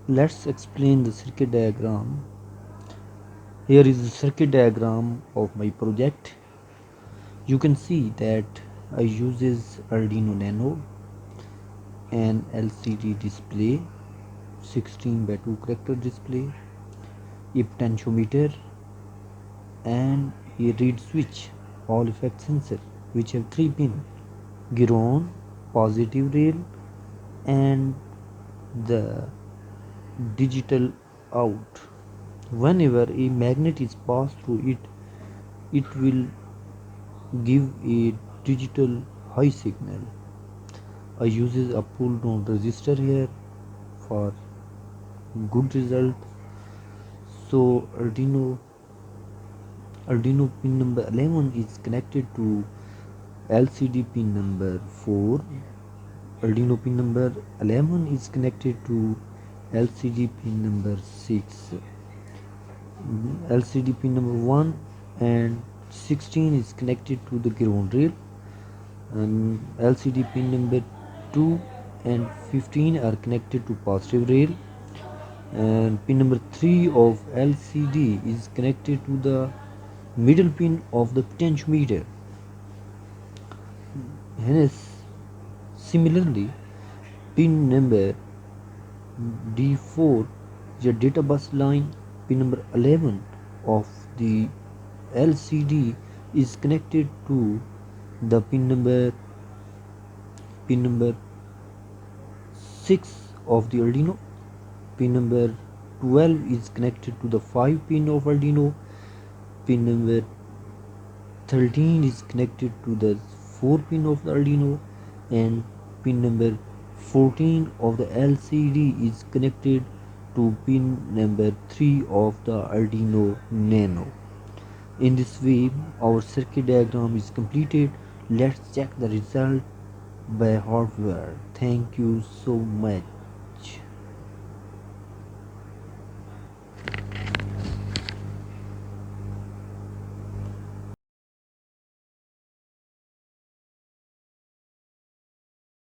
Let's explain the circuit diagram. Here is the circuit diagram of my project. You can see that I uses Arduino Nano, an LCD display, 16 by 2 character display, a potentiometer, and a reed switch, all effect sensor, which have 3 pins: ground, positive rail, and the digital out. Whenever a magnet is passed through it, it will give a digital high signal. I uses a pull down resistor here for good result. So Arduino pin number 11 is connected to LCD pin number 4. Arduino pin number 11 is connected to LCD pin number 6. LCD pin number 1 and 16 is connected to the ground rail, and LCD pin number 2 and 15 are connected to positive rail, and pin number 3 of LCD is connected to the middle pin of the potentiometer. Hence, similarly, pin number D4 is a data bus line. Pin number 11 of the LCD is connected to the pin number 6 of the Arduino. Pin number 12 is connected to the 5 pin of Arduino. Pin number 13 is connected to the 4 pin of the Arduino, and pin number 14 of the LCD is connected to pin number 3 of the Arduino Nano. In this way, our circuit diagram is completed. Let's check the result by hardware. Thank you so much.